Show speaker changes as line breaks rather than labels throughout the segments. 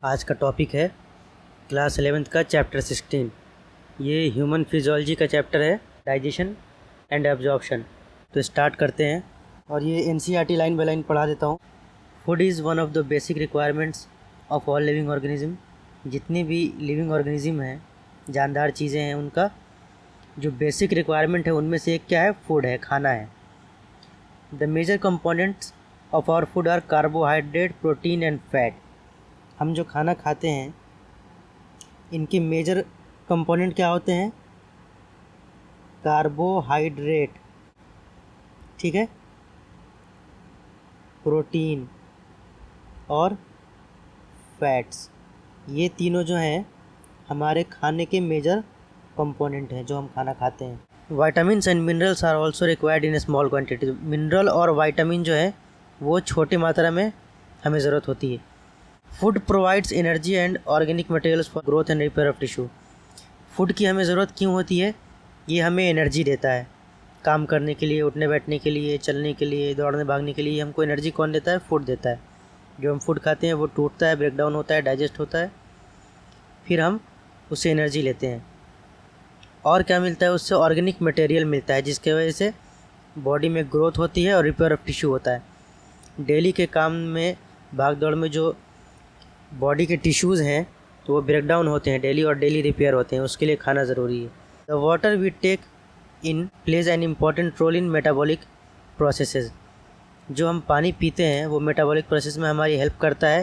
आज का टॉपिक है क्लास 11th का चैप्टर 16। ये ह्यूमन फिजियोलॉजी का चैप्टर है, डाइजेशन एंड एब्जॉर्प्शन। तो स्टार्ट करते हैं और ये एनसीईआरटी लाइन बाय लाइन पढ़ा देता हूँ। Food is one of the basic requirements of all living organism. जितनी भी लिविंग ऑर्गेनिज्म हैं, जानदार चीज़ें हैं, उनका जो बेसिक रिक्वायरमेंट है उनमें से एक क्या है? फूड है, खाना है। The major components of our food are carbohydrate, protein and fat. हम जो खाना खाते हैं इनके मेजर कंपोनेंट क्या होते हैं? कार्बोहाइड्रेट, ठीक है, प्रोटीन और फैट्स। ये तीनों जो हैं हमारे खाने के मेजर कंपोनेंट हैं जो हम खाना खाते हैं। Vitamins and minerals are also required in small quantity. Mineral और विटामिन जो है वो छोटी मात्रा में हमें ज़रूरत होती है। Food provides energy and organic materials for growth and repair of tissue. Food की हमें ज़रूरत क्यों होती है? ये हमें एनर्जी देता है काम करने के लिए, उठने बैठने के लिए, चलने के लिए, दौड़ने भागने के लिए। हमको एनर्जी कौन देता है? फूड देता है। जो हम फूड खाते हैं वो टूटता है, ब्रेक डाउन होता है, डाइजेस्ट होता है, फिर हम उससे एनर्जी लेते हैं। और क्या मिलता है उससे? ऑर्गेनिक मटेरियल मिलता है, जिसके वजह से बॉडी में ग्रोथ होती है और रिपेयर ऑफ टिश्यू होता है। डेली के काम में, भाग दौड़ में जो बॉडी के टिश्यूज़ हैं तो वो ब्रेक डाउन होते हैं डेली और डेली रिपेयर होते हैं, उसके लिए खाना ज़रूरी है। The water we take in plays an important role in metabolic processes. जो हम पानी पीते हैं वो मेटाबॉलिक प्रोसेस में हमारी हेल्प करता है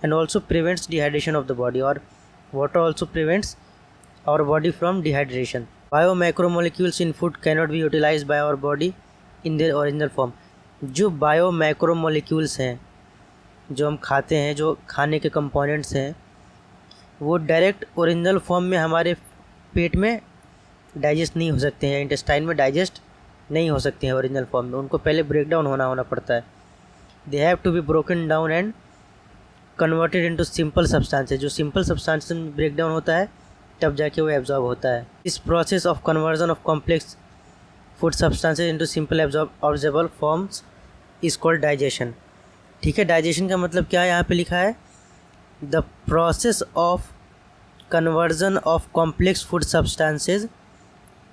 and also prevents dehydration of the body. और water also prevents our body from dehydration. Bio macromolecules in food cannot be utilise by our body in their original form. जो bio macromolecules हैं जो हम खाते हैं, जो खाने के कंपोनेंट्स हैं, वो डायरेक्ट ओरिजिनल फॉर्म में हमारे पेट में डाइजेस्ट नहीं हो सकते हैं, इंटेस्टाइन में डाइजेस्ट नहीं हो सकते हैं ओरिजिनल फॉर्म में। उनको पहले ब्रेक डाउन होना पड़ता है। They have to be broken down and converted into simple substances. जो सिंपल सब्सटेंसेस में ब्रेक डाउन होता है तब जाके वो एब्जॉर्ब होता है। इस process of conversion of complex food substances into simple observable forms is called digestion. ठीक है, डाइजेशन का मतलब क्या है? यहाँ पे लिखा है the process of conversion of complex food substances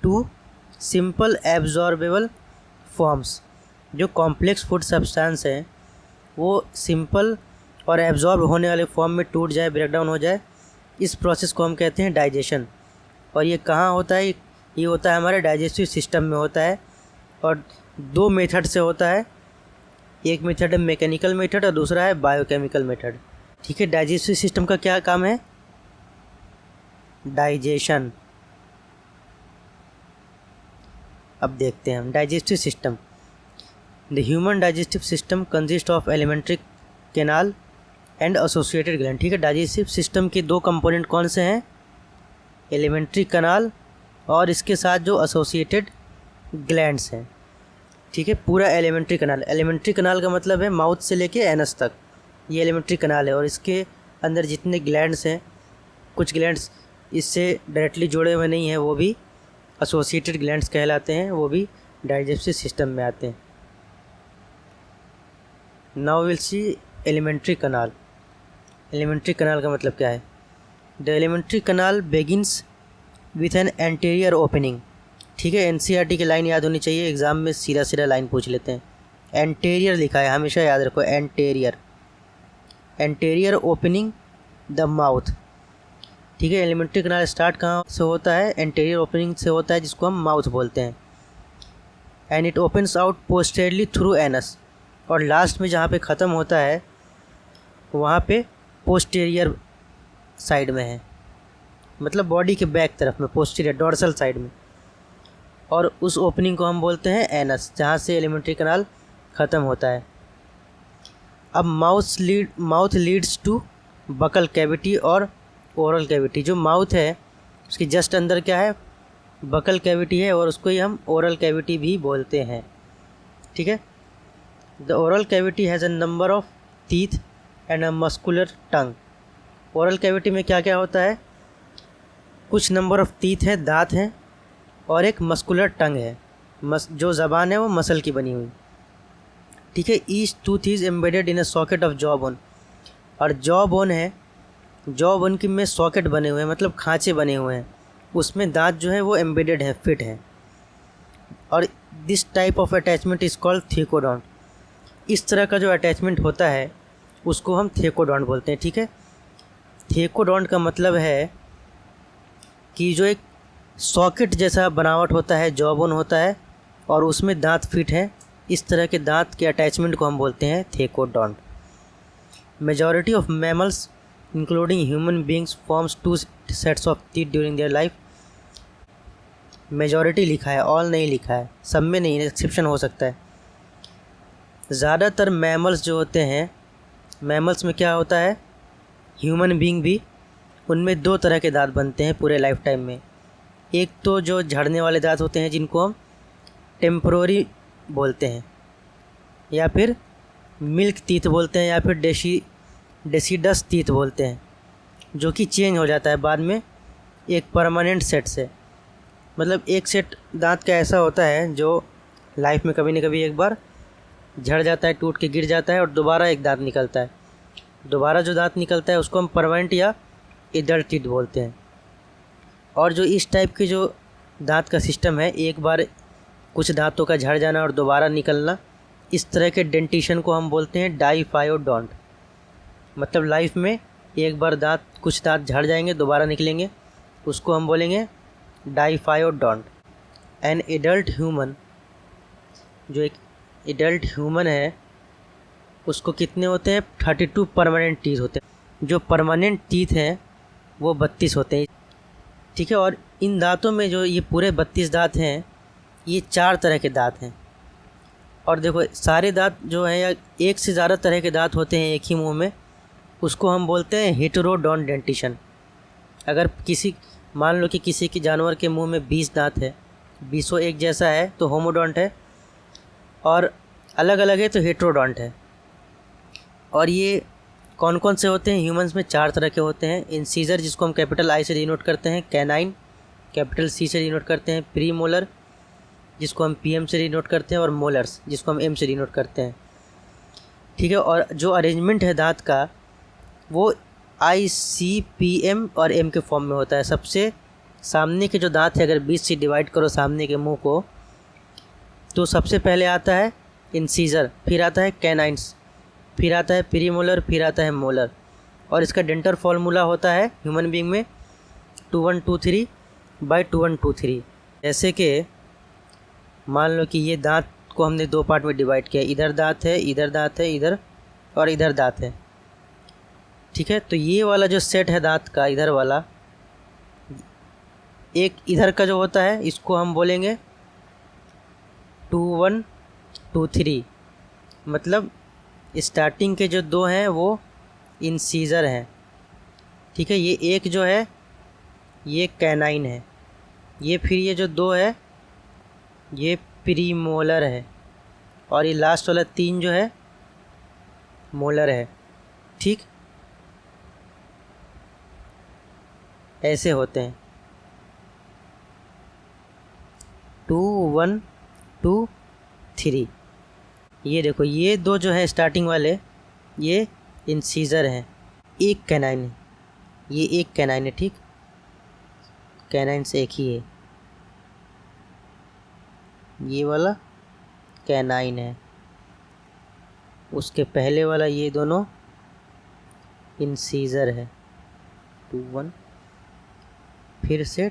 to simple absorbable forms. जो कॉम्प्लेक्स फूड सब्सटेंस है वो सिंपल और एब्जॉर्ब होने वाले फॉर्म में टूट जाए, ब्रेक डाउन हो जाए, इस प्रोसेस को हम कहते हैं डाइजेशन। और ये कहाँ होता है? ये होता है हमारे डाइजेस्टिव सिस्टम में होता है, और दो मेथड से होता है। एक मेथड है मैकेनिकल मेथड और दूसरा है बायोकेमिकल मेथड। ठीक है, डाइजेस्टिव सिस्टम का क्या काम है? डाइजेशन। अब देखते हैं हम digestive system. The human digestive system consist of alimentary canal and associated gland. ठीक है, डाइजेस्टिव सिस्टम के दो कंपोनेंट कौन से हैं? एलिमेंट्री कैनाल और इसके साथ जो एसोसिएटेड ग्लैंड्स हैं। ठीक है, पूरा एलिमेंट्री कनाल। एलिमेंट्री कनाल का मतलब है माउथ से लेके एनस तक, ये एलिमेंट्री कनाल है। और इसके अंदर जितने ग्लैंड्स हैं, कुछ ग्लैंड्स इससे डायरेक्टली जुड़े हुए नहीं हैं, वो भी एसोसिएटेड ग्लैंड्स कहलाते हैं, वो भी डाइजेस्टिव सिस्टम में आते हैं। Now will see elementary kanal. Elementary कनाल का मतलब क्या है? The alimentary kanal begins with an anterior opening. ठीक है, एनसीईआरटी की लाइन याद होनी चाहिए, एग्ज़ाम में सीधा सीधा लाइन पूछ लेते हैं। एंटीरियर लिखा है, हमेशा याद रखो, anterior. Anterior opening the mouth. ठीक है, एलिमेंट्री कनाल स्टार्ट कहाँ से होता है? एंटीरियर ओपनिंग से होता है, जिसको हम माउथ बोलते हैं। And it opens out पोस्टेरली through anus. और लास्ट में जहाँ पे ख़त्म होता है वहाँ पे पोस्टीरियर साइड में है, मतलब बॉडी के बैक तरफ में, पोस्टीरियर डोर्सल साइड में। और उस ओपनिंग को हम बोलते हैं एनस, जहाँ से एलिमेंट्री कनाल ख़त्म होता है। अब mouth leads to buccal cavity और ओरल कैविटी। जो माउथ है उसके जस्ट अंदर क्या है? बकल कैविटी है, और उसको ही हम ओरल कैविटी भी बोलते हैं। ठीक है, the oral cavity has a number of teeth and a muscular tongue. Oral cavity में क्या क्या होता है? कुछ नंबर ऑफ टीथ हैं, दांत हैं, और एक मस्कुलर टंग है, जो ज़बान है वो मसल की बनी हुई। ठीक है, each tooth is embedded in a socket of jaw bone. और जॉ बोन है जॉ बोन की में सॉकेट बने हुए हैं, मतलब खांचे बने हुए हैं, उसमें दांत जो है वो एम्बेडेड है, फिट है। और this type of attachment is called thecodont. इस तरह का जो अटैचमेंट होता है उसको हम थेकोडॉन्ट बोलते हैं। ठीक है, थेकोडॉन्ट का मतलब है कि जो एक सॉकेट जैसा बनावट होता है, जॉ बोन होता है और उसमें दांत फिट है, इस तरह के दांत के अटैचमेंट को हम बोलते हैं thecodont. Majority of mammals including human beings forms 2 sets of teeth during their life. Majority लिखा है, ऑल नहीं लिखा है, सब में नहीं, एक्सेप्शन हो सकता है। ज़्यादातर मैमल्स जो होते हैं, मैमल्स में क्या होता है, ह्यूमन बींग भी, उनमें 2 तरह के दांत बनते हैं पूरे लाइफ टाइम में। एक तो जो झड़ने वाले दांत होते हैं जिनको हम टेम्पोररी बोलते हैं, या फिर मिल्क टीथ बोलते हैं, या फिर डेसिडस टीथ बोलते हैं, जो कि चेंज हो जाता है बाद में एक परमानेंट सेट से। मतलब एक सेट दांत का ऐसा होता है जो लाइफ में कभी न कभी एक बार झड़ जाता है, टूट के गिर जाता है और दोबारा एक दांत निकलता है। दोबारा जो दांत निकलता है उसको हम परमानेंट या एडल्ट टीथ बोलते हैं। और जो इस टाइप के जो दांत का सिस्टम है, एक बार कुछ दांतों का झड़ जाना और दोबारा निकलना, इस तरह के डेंटिशन को हम बोलते हैं डाइफायोडोंट। मतलब लाइफ में एक बार कुछ दांत झड़ जाएंगे, दोबारा निकलेंगे, उसको हम बोलेंगे डाइफायोडोंट। एन एडल्ट ह्यूमन, जो एक एडल्ट ह्यूमन है, उसको कितने होते हैं, 32 परमानेंट टीथ होते हैं। जो परमानेंट टीथ हैं वो 32 होते हैं। ठीक है, और इन दांतों में जो ये पूरे 32 दांत हैं, ये 4 तरह के दांत हैं। और देखो सारे दांत जो हैं, या एक से ज़्यादा तरह के दांत होते हैं एक ही मुंह में, उसको हम बोलते हैं हेटेरोडोंट डेंटिशन। अगर मान लो कि किसी की जानवर के मुंह में 20 दांत है, 20 एक जैसा है तो होमोडोंट है, और अलग अलग है तो हेटेरोडोंट है। और ये कौन कौन से होते हैं, ह्यूमंस में 4 तरह के होते हैं। इंसीजर, जिसको हम कैपिटल आई से डिनोट करते हैं, कैनाइन कैपिटल सी से डिनोट करते हैं, प्री मोलर जिसको हम पीएम से डिनोट करते हैं, और मोलर्स जिसको हम एम से डिनोट करते हैं। ठीक है, और जो अरेंजमेंट है दांत का वो आई सी पी एम और एम के फॉर्म में होता है। सबसे सामने के जो दांत है, अगर 20 से डिवाइड करो सामने के मुंह को, तो सबसे पहले आता है इंसीजर, फिर आता है कैनाइन्स, फिर आता है प्रीमोलर, फिर आता है मोलर। और इसका डेंटल फॉर्मूला होता है ह्यूमन बीइंग में 2123/2123। जैसे कि मान लो कि ये दांत को हमने 2 पार्ट में डिवाइड किया, इधर दांत है, इधर दांत है, इधर और इधर दांत है। ठीक है, तो ये वाला जो सेट है दांत का, इधर वाला, एक इधर का जो होता है इसको हम बोलेंगे 2123। मतलब स्टार्टिंग के जो 2 हैं वो इंसीजर हैं। ठीक है, ये एक जो है ये कैनाइन है, ये फिर ये जो 2 है ये प्रीमोलर है, और ये लास्ट वाला 3 जो है मोलर है। ठीक, ऐसे होते हैं 2 1 2 3। ये देखो ये 2 जो है स्टार्टिंग वाले, ये इंसीजर हैं, एक कैनाइन है, ये एक कैनाइन है। ठीक, कैनाइन से एक ही है, ये वाला कैनाइन है, उसके पहले वाला ये दोनों इंसीजर है, 2 1, फिर से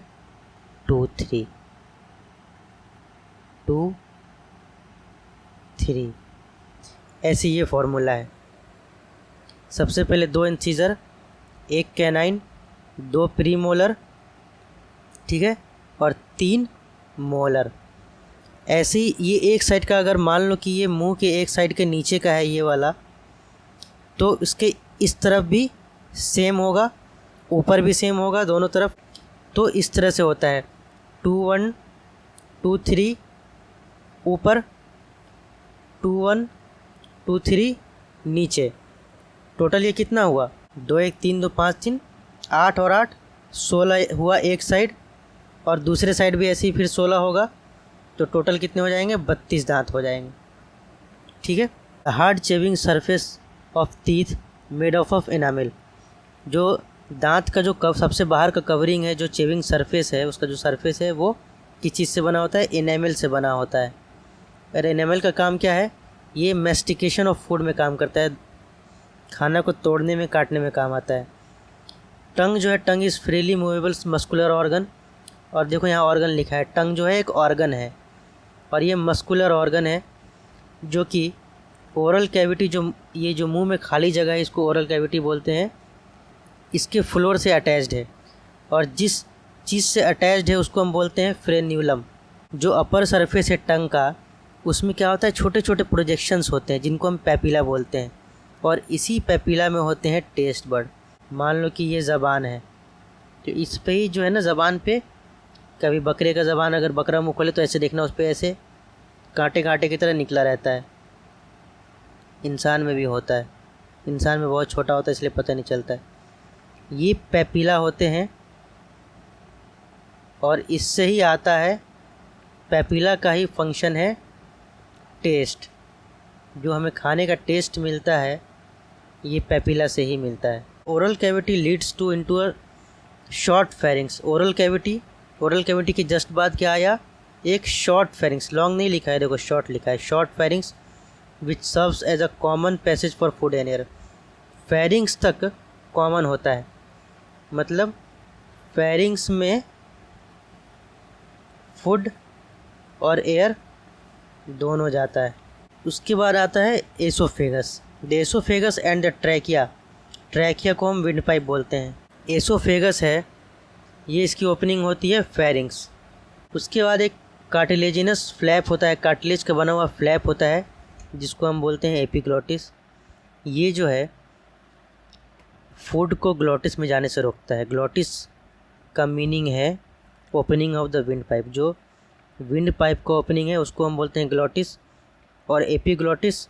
2 3 2 3। ऐसे ये फॉर्मूला है। सबसे पहले 2 इंसीजर, एक कैनाइन, 2 प्रीमोलर, ठीक है, और 3 मोलर। ऐसे ही ये एक साइड का, अगर मान लो कि ये मुंह के एक साइड के नीचे का है ये वाला, तो इसके इस तरफ भी सेम होगा, ऊपर भी सेम होगा, दोनों तरफ। तो इस तरह से होता है 2 1 2 3 ऊपर, 2 1 2 3 नीचे। टोटल ये कितना हुआ, 2 1 3 2 5 3 8 और 8 16 हुआ एक साइड, और दूसरे साइड भी ऐसे ही फिर 16 होगा। तो टोटल कितने हो जाएंगे, 32 दांत हो जाएंगे। ठीक है, hard chewing surface of teeth made of enamel. जो दांत का जो सबसे बाहर का कवरिंग है, जो चेविंग सरफेस है, उसका जो सरफेस है वो किस चीज़ से बना होता है? एनामल से बना होता है। और एनामल का काम क्या है? ये मेस्टिकेशन ऑफ फूड में काम करता है, खाना को तोड़ने में, काटने में काम आता है। टंग जो है, टंग is freely movable muscular organ. और देखो यहाँ ऑर्गन लिखा है, टंग जो है एक ऑर्गन है और ये मस्कुलर ऑर्गन है जो कि ओरल कैविटी, जो मुंह में खाली जगह है, इसको ओरल कैविटी बोलते हैं, इसके फ्लोर से अटैच्ड है। और जिस चीज़ से अटैच्ड है उसको हम बोलते हैं फ्रेन्यूलम। जो अपर सरफेस है टंग का, उसमें क्या होता है? छोटे छोटे प्रोजेक्शंस होते हैं जिनको हम पैपिला बोलते हैं। और इसी पैपिला में होते हैं टेस्ट बर्ड। मान लो कि ये ज़बान है, तो इस पे ही जो है ना, ज़बान पे कभी बकरे का ज़बान अगर बकरा मुँह खोले तो ऐसे देखना, उस पर ऐसे कांटे कांटे की तरह निकला रहता है। इंसान में भी होता है, इंसान में बहुत छोटा होता है इसलिए पता नहीं चलता है। ये पैपिला होते हैं और इससे ही आता है, पैपिला का ही फंक्शन है टेस्ट। जो हमें खाने का टेस्ट मिलता है ये पैपिला से ही मिलता है। Oral cavity leads to into a short pharynx. Oral cavity के जस्ट बाद क्या आया? एक शॉर्ट फेरिंग्स। लॉन्ग नहीं लिखा है, देखो शॉर्ट लिखा है, short pharynx which serves as a common passage for food and air. Pharynx तक कॉमन होता है, मतलब फेरिंग्स में फूड और एयर दोनों जाता है। उसके बाद आता है oesophagus. The oesophagus and the trachea. Trachea को हम विंड पाइप बोलते हैं। एसोफेगस है, ये इसकी ओपनिंग होती है फेरिंग्स। उसके बाद एक कार्टिलेजिनस फ्लैप होता है, कार्टिलेज का बना हुआ फ्लैप होता है जिसको हम बोलते हैं एपिग्लोटिस। ये जो है फूड को ग्लोटिस में जाने से रोकता है। ग्लोटिस का मीनिंग है opening of the wind pipe. जो विंड पाइप का ओपनिंग है उसको हम बोलते हैं ग्लोटिस। और एपिग्लोटिस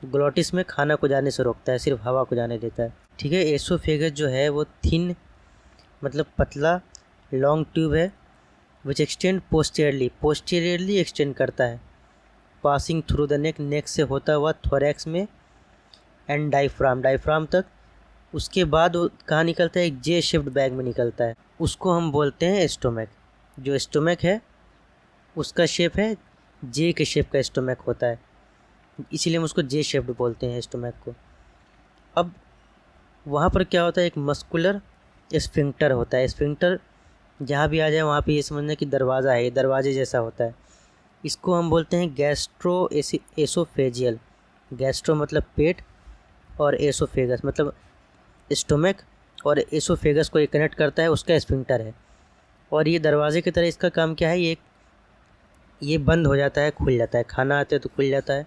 ग्लोटिस में खाना को जाने से रोकता है, सिर्फ हवा को जाने देता है। ठीक है। एसोफेगस जो है वो थिन, मतलब पतला लॉन्ग ट्यूब है, विच एक्सटेंड पोस्टीरियरली एक्सटेंड करता है, पासिंग थ्रू द नेक से होता हुआ थोरैक्स में एंड डायफ्राम तक। उसके बाद वो कहाँ निकलता है? एक जे शेप्ड बैग में निकलता है, उसको हम बोलते हैं स्टोमक। जो स्टोमक है उसका शेप है जे के शेप का स्टोमक होता है, इसीलिए हम उसको जे शेप्ड बोलते हैं स्टोमक को। अब वहाँ पर क्या होता है? एक मस्कुलर स्फिंक्टर होता है। स्फिंक्टर जहाँ भी आ जाए वहाँ पे ये समझना कि दरवाज़ा है, ये दरवाजे जैसा होता है। इसको हम बोलते हैं गैस्ट्रो एसोफेजियल। गैस्ट्रो मतलब पेट और एसोफेगस मतलब स्टोमक, और एसोफेगस को ये कनेक्ट करता है, उसका स्फिंक्टर है। और ये दरवाजे की तरह इसका काम क्या है? ये बंद हो जाता है, खुल जाता है। खाना आते तो खुल जाता है,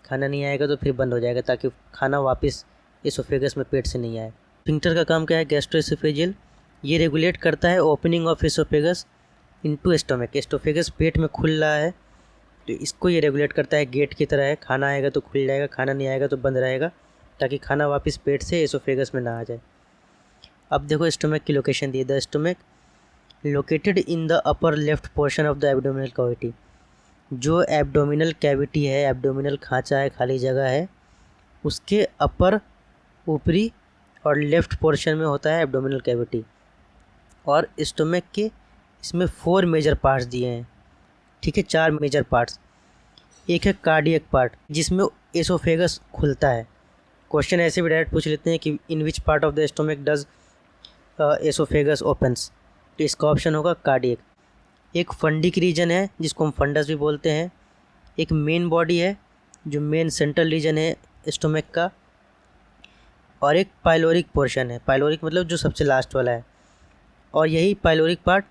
खाना नहीं आएगा तो फिर बंद हो जाएगा, ताकि खाना वापस एसोफेगस में पेट से नहीं आए। स्फिंक्टर का काम क्या है? गैस्ट्रोएसोफेजियल। ये रेगुलेट करता है opening of oesophagus into stomach. Oesophagus पेट में खुल रहा है तो इसको ये रेगुलेट करता है, गेट की तरह है। खाना आएगा तो खुल जाएगा, खाना नहीं आएगा तो बंद रहेगा, ताकि खाना वापस पेट से एसोफेगस में ना आ जाए। अब देखो स्टोमक की location the. The stomach located in the upper left portion of the abdominal cavity. जो एब्डोमिनल कैविटी है, एब्डोमिनल खांचा है, खाली जगह है, उसके अपर, ऊपरी और लेफ्ट पोर्शन में होता है एब्डोमिनल कैविटी। और स्टोमक के इसमें 4 मेजर पार्ट्स दिए हैं। ठीक है, 4 मेजर पार्ट्स। एक है कार्डियक पार्ट जिसमें एसोफेगस खुलता है। क्वेश्चन ऐसे भी डायरेक्ट पूछ लेते हैं कि in which part of the stomach does oesophagus opens, तो इसका ऑप्शन होगा कार्डियक। एक फंडिक रीजन है जिसको हम फंडस भी बोलते हैं। एक मेन बॉडी है जो मेन सेंट्रल रीजन है स्टोमक का। और एक पाइलोरिक पोर्शन है। पाइलोरिक मतलब जो सबसे लास्ट वाला है। और यही पाइलोरिक पार्ट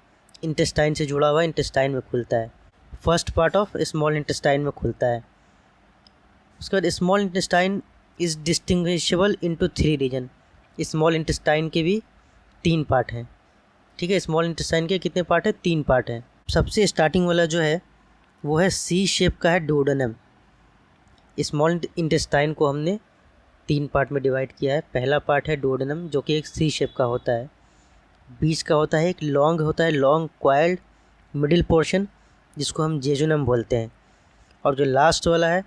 इंटेस्टाइन से जुड़ा हुआ है, इंटेस्टाइन में खुलता है। First part of small intestine में खुलता है। उसके बाद small intestine is distinguishable into 3 region. Small intestine के भी 3 पार्ट हैं। ठीक है, स्मॉल इंटेस्टाइन के कितने पार्ट हैं? 3 पार्ट हैं। सबसे स्टार्टिंग वाला जो है वो है सी शेप का है, डुओडेनम। स्मॉल इंटेस्टाइन को हमने 3 पार्ट में डिवाइड किया है। पहला पार्ट है डुओडेनम जो कि एक सी शेप का होता है। बीच का होता है एक लॉन्ग होता है, लॉन्ग क्वाइल्ड मिडिल पोर्शन जिसको हम जेजुनम बोलते हैं। और जो लास्ट वाला है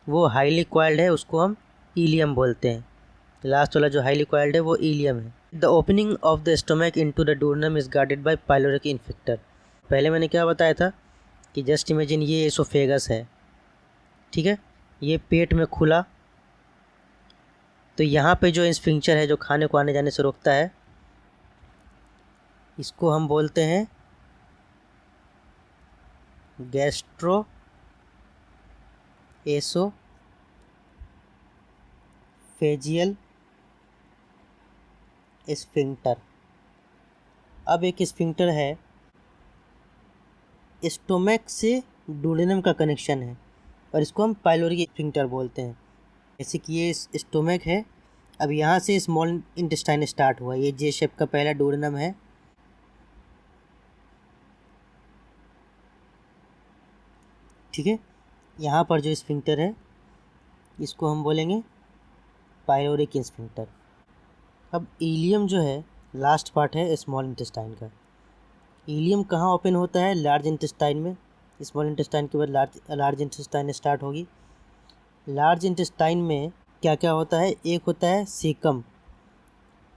वो हाईली क्वाइल्ड है, उसको हम इलियम बोलते हैं। लास्ट वाला जो हाईली क्वाइल्ड है वो इलियम है। The opening of the stomach into the duodenum is guarded by pyloric sphincter. पहले मैंने क्या बताया था कि जस्ट इमेजिन ये एसोफेगस है, ठीक है, ये पेट में खुला, तो यहाँ पे जो स्फिंक्टर है जो खाने को आने जाने से रोकता है, इसको हम बोलते हैं गैस्ट्रो एसोफेजियल स्फिंक्टर। अब एक स्फिंक्टर है, स्टोमक से डुओडेनम का कनेक्शन है और इसको हम पाइलोरिक स्फिंक्टर बोलते हैं। जैसे कि ये स्टोमक है, अब यहाँ से स्मॉल इंटेस्टाइन स्टार्ट हुआ, ये जे शेप का पहला डुओडेनम है, ठीक है। यहाँ पर जो स्फिंक्टर है इसको हम बोलेंगे पाइलोरिक स्फिंक्टर। अब इलियम जो है लास्ट पार्ट है स्मॉल इंटेस्टाइन का। इलियम कहाँ ओपन होता है? लार्ज इंटेस्टाइन में। स्मॉल इंटेस्टाइन के बाद लार्ज इंटेस्टाइन स्टार्ट होगी। लार्ज इंटेस्टाइन में क्या क्या होता है? एक होता है सेकम,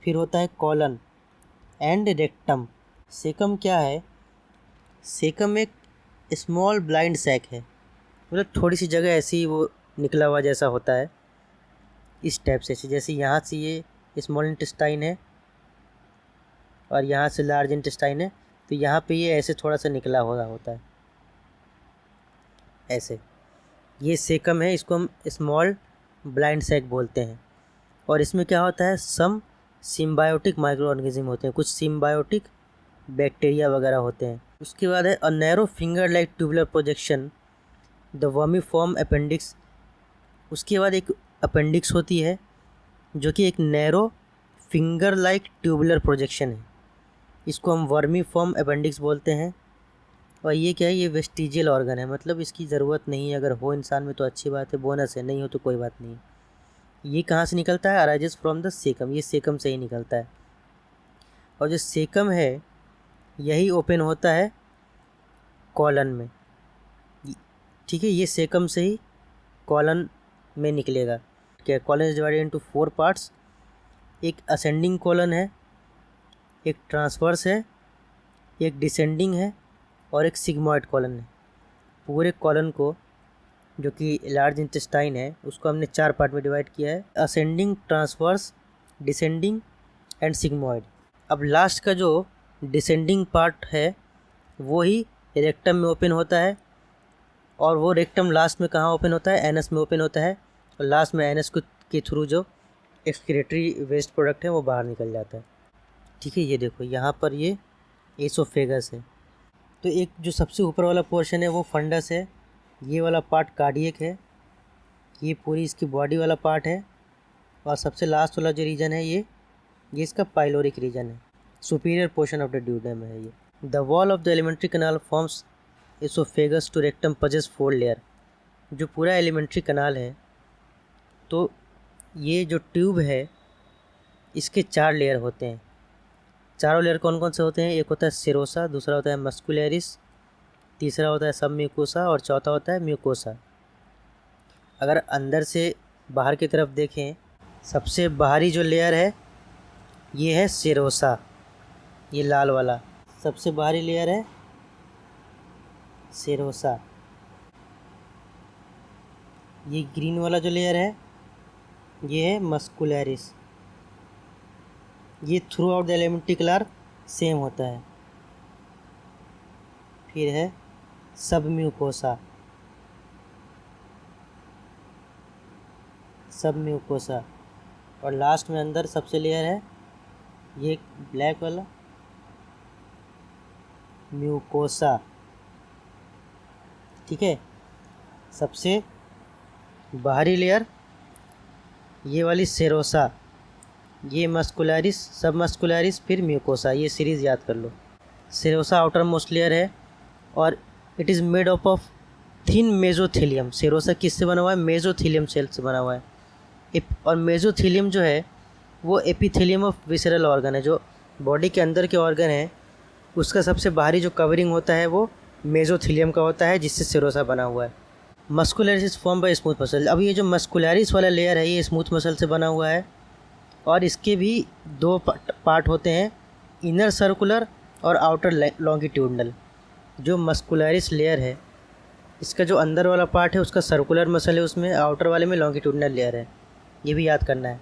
फिर होता है कॉलन एंड रेक्टम। सेकम क्या है? सेकम एक स्मॉल ब्लाइंड सैक है, मतलब थोड़ी सी जगह ऐसी वो निकला हुआ जैसा होता है, इस टाइप से। जैसे यहाँ से ये स्मॉल इंटेस्टाइन है और यहाँ से लार्ज इंटेस्टाइन है, तो यहाँ पे ये ऐसे थोड़ा सा निकला हुआ होता है, ऐसे। ये सेकम है, इसको हम स्मॉल ब्लाइंड सैक बोलते हैं। और इसमें क्या होता है? सम सिम्बायोटिक माइक्रो ऑर्गेनिज्म होते हैं, कुछ सिम्बायोटिक बैक्टीरिया वगैरह होते हैं। उसके बाद है a narrow finger like tubular projection the vermiform appendix. उसके बाद एक अपेंडिक्स होती है जो कि एक narrow finger like tubular projection है, इसको हम वर्मीफॉर्म अपेंडिक्स बोलते हैं। और ये क्या है? ये वेस्टिजियल ऑर्गन है, मतलब इसकी ज़रूरत नहीं है, अगर हो इंसान में तो अच्छी बात है, बोनस है, नहीं हो तो कोई बात नहीं। ये कहाँ से निकलता है? अराइजेस फ्रॉम द सेकम, ये सेकम से ही निकलता है। और जो सेकम है यही ओपन होता है कॉलन में, ठीक है, ये सेकम से ही कॉलन में निकलेगा। क्या? Colon is divided into 4 parts. एक असेंडिंग कॉलन है, एक ट्रांसवर्स है, एक डिसेंडिंग है और एक सिग्मॉइड कॉलन है। पूरे कॉलन को जो कि लार्ज इंटेस्टाइन है उसको हमने 4 पार्ट में डिवाइड किया है, ascending, transverse, descending and sigmoid. अब लास्ट का जो डिसेंडिंग पार्ट है वो ही रेक्टम में ओपन होता है, और वो रेक्टम लास्ट में कहाँ ओपन होता है? एनस में ओपन होता है, और लास्ट में एनस के थ्रू जो एक्सक्रीटरी वेस्ट प्रोडक्ट है वो बाहर निकल जाता है, ठीक है। ये देखो यहाँ पर ये एसोफेगस है, तो एक जो सबसे ऊपर वाला पोर्शन है वो फंडस है, ये वाला पार्ट कार्डियक है, ये पूरी इसकी बॉडी वाला पार्ट है, और सबसे लास्ट वाला जो रीजन है ये इसका पाइलोरिक रीजन है, superior portion of the duodenum है ये। The wall of the alimentary canal forms oesophagus to rectum possesses 4 layer. जो पूरा एलिमेंट्री कनाल है, तो ये जो ट्यूब है इसके 4 लेयर होते हैं। चारों लेयर कौन कौन से होते हैं? एक होता है सेरोसा, दूसरा होता है मस्कुलरिस, तीसरा होता है सब म्यूकोसा और चौथा होता है म्यूकोसा। अगर अंदर से बाहर की तरफ देखें, सबसे बाहरी जो लेयर है ये है सेरोसा, ये लाल वाला सबसे बाहरी लेयर है सेरोसा। ये ग्रीन वाला जो लेयर है ये है मस्कुलरिस। ये through out the alimentary kanal same होता है। फिर है सब म्यूकोसा, सब म्यूकोसा, और लास्ट में अंदर सबसे लेयर है ये ब्लैक वाला म्यूकोसा, ठीक है। सबसे बाहरी लेयर ये वाली सेरोसा, ये मस्कुलरिस, सब मस्कुलरिस, फिर म्यूकोसा। ये सीरीज़ याद कर लो। सेरोसा आउटर मोस्ट लेयर है और it is made up of thin mesothelium. Serosa किससे बना हुआ है? मेजोथेलियम सेल से बना हुआ है। और मेजोथेलियम जो है वो एपिथेलियम ऑफ विसरल ऑर्गन है, जो बॉडी के अंदर के ऑर्गन है उसका सबसे बाहरी जो कवरिंग होता है वो मेजोथेलियम का होता है, जिससे सेरोसा बना हुआ है। Muscularis is form by smooth muscle. अब ये जो मस्कुलरिस वाला लेयर है ये स्मूथ मसल से बना हुआ है, और इसके भी दो पार्ट होते हैं, इनर सर्कुलर और आउटर लॉन्गिट्यूडनल। जो मस्कुलरिस लेयर है, इसका जो अंदर वाला पार्ट है उसका सर्कुलर मसल है, उसमें आउटर वाले में लॉन्गिट्यूडनल लेयर है, ये भी याद करना है।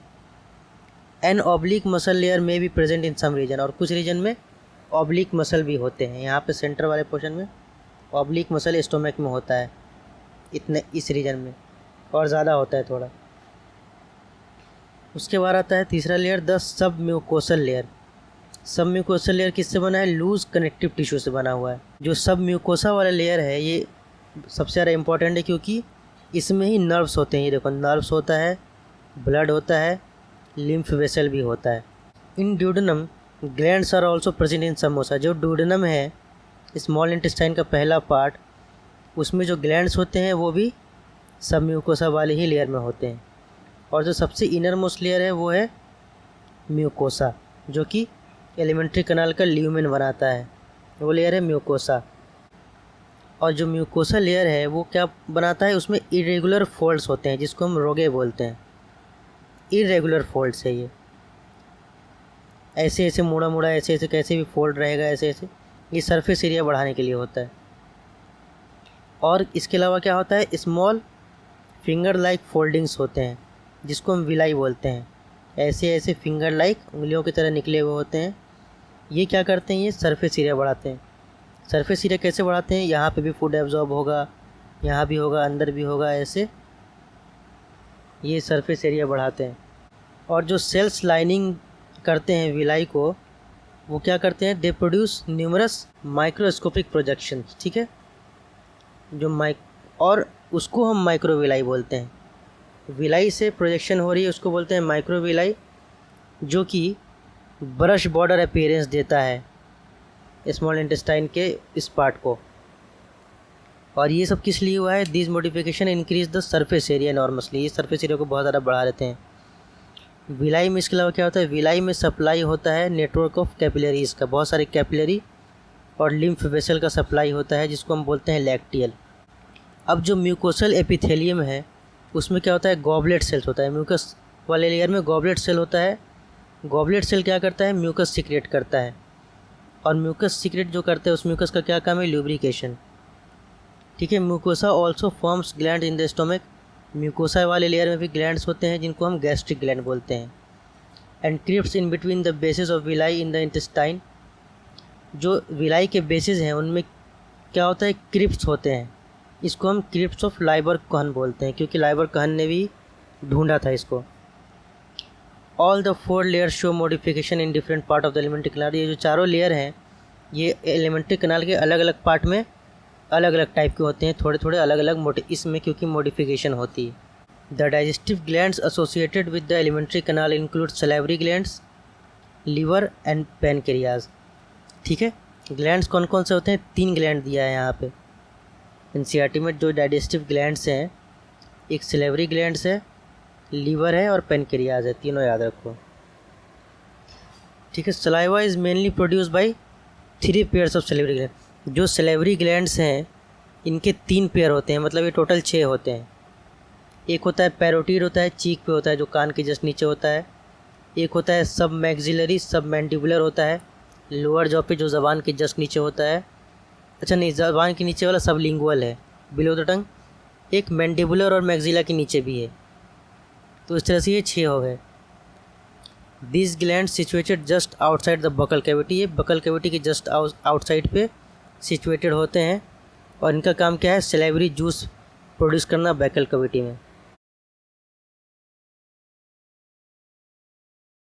एन ऑब्लिक मसल लेयर में भी प्रेजेंट इन सम रीजन, और कुछ रीजन में ऑब्लिक मसल भी होते हैं। यहाँ पे सेंटर वाले पोर्शन में ऑब्लिक मसल स्टोमक में होता है, इतने इस रीजन में और ज़्यादा होता है थोड़ा। उसके बाद आता है तीसरा layer, the sub mucosal layer. सब म्यूकोसल लेयर किससे बना है? लूज कनेक्टिव टिश्यू से बना हुआ है। जो सब म्यूकोसा वाला लेयर है ये सबसे ज़्यादा इम्पॉर्टेंट है, क्योंकि इसमें ही नर्व्स होते हैं। ये देखो, नर्व्स होता है, ब्लड होता है, लिम्फ वेसल भी होता है। In duodenum glands are also present in submucosa. जो ड्यूडेनम है, स्मॉल इंटेस्टाइन का पहला पार्ट, उसमें जो ग्लैंड्स होते हैं वो भी सब म्यूकोसा वाले ही लेयर में होते हैं। और जो सबसे इनर मोस्ट लेयर है वो है म्यूकोसा, जो कि एलिमेंट्री कनाल का ल्यूमेन बनाता है, वो लेयर है म्यूकोसा। और जो म्यूकोसा लेयर है वो क्या बनाता है? उसमें इरेगुलर फोल्ड्स होते हैं, जिसको हम रोगे बोलते हैं। इरेगुलर फोल्ड्स है ये, ऐसे ऐसे मुड़ा मुड़ा, ऐसे ऐसे कैसे भी फोल्ड रहेगा, ऐसे ऐसे। ये सरफेस एरिया बढ़ाने के लिए होता है। और इसके अलावा क्या होता है? स्मॉल फिंगर लाइक फोल्डिंग्स होते हैं, जिसको हम विलाई बोलते हैं। ऐसे ऐसे फिंगर लाइक उंगलियों की तरह निकले हुए होते हैं। ये क्या करते हैं? ये सरफेस एरिया बढ़ाते हैं। सरफेस एरिया कैसे बढ़ाते हैं? यहाँ पे भी फूड एब्जॉर्ब होगा, यहाँ भी होगा, अंदर भी होगा, ऐसे ये सरफेस एरिया बढ़ाते हैं। और जो सेल्स लाइनिंग करते हैं विलाई को, वो क्या करते हैं? They produce numerous microscopic projection. ठीक है, जो और उसको हम माइक्रोविलाई बोलते हैं। विलाई से प्रोजेक्शन हो रही है उसको बोलते हैं माइक्रोविलाई, जो कि ब्रश बॉर्डर अपीयरेंस देता है स्मॉल इंटेस्टाइन के इस पार्ट को। और ये सब किस लिए हुआ है? This modification increase the surface area enormously. ये सरफेस एरिया को बहुत ज़्यादा बढ़ा देते हैं। विलाई में इसके अलावा क्या होता है? विलाई में सप्लाई होता है नेटवर्क ऑफ कैपिलरीज का, बहुत सारे कैपिलरी और लिम्फ वेसल का सप्लाई होता है, जिसको हम बोलते हैं लैक्टियल। अब जो म्यूकोसल एपिथेलियम है उसमें क्या होता है? गॉबलेट सेल्स होता है। म्यूकस वाले लेयर में गॉबलेट सेल होता है। गॉबलेट सेल क्या करता है? म्यूकस सीक्रेट करता है। और म्यूकस सीक्रेट जो करता है, उस म्यूकस का क्या काम है? ल्यूब्रिकेशन। ठीक है। Mucosa also forms gland in the stomach. Mucosa वाले लेयर में भी ग्लैंड्स होते हैं, जिनको हम गैस्ट्रिक ग्लैंड बोलते हैं। And crypts in between the basis of villi in the intestine. जो विलाई के बेसिस हैं उनमें क्या होता है? क्रिप्ट्स होते हैं। इसको हम क्रिप्ट्स ऑफ लाइबर कहन बोलते हैं, क्योंकि लाइबर कहन ने भी ढूंढा था इसको। All the 4 layer show modification in different part of the alimentary कनाल। ये जो चारों लेयर हैं ये एलिमेंट्री कनाल के अलग अलग पार्ट में अलग अलग टाइप के होते हैं, थोड़े थोड़े अलग अलग इसमें क्योंकि मॉडिफिकेशन होती है। The digestive glands associated with the alimentary canal include salivary glands, liver and pancreas. ठीक है। ग्लैंड्स कौन कौन से होते हैं? 3 ग्लैंड दिया है यहाँ पे एनसीईआरटी में। जो डाइजेस्टिव ग्लैंड्स हैं, एक सलाइवरी ग्लैंड्स है, लीवर है और पैनक्रियाज है, तीनों याद रखो। ठीक है। Saliva is mainly produce by 3 pairs of salivary gland. जो सलाइवरी ग्लैंड्स हैं इनके 3 पेयर होते हैं, मतलब ये टोटल 6 होते हैं। एक होता है पैरोटीड, होता है चीक पे होता है, जो कान के जस्ट नीचे होता है। एक होता है सब मैक्सिलरी, सब मैंडिबुलर होता है, लोअर जॉ पे, जो ज़बान के जस्ट नीचे होता है। अच्छा नहीं, ज़बान के नीचे वाला सब लिंगुअल है, बिलो द टंग। एक मैंडिबुलर और मैक्सिला के नीचे भी है। तो इस तरह से ये 6 हो गए। This gland situated just outside the buccal cavity. ये बकल कैविटी के जस्ट आउटसाइड पे सिचुएटेड होते हैं। और इनका काम क्या है? सलाइवरी जूस प्रोड्यूस करना बकल कैविटी में।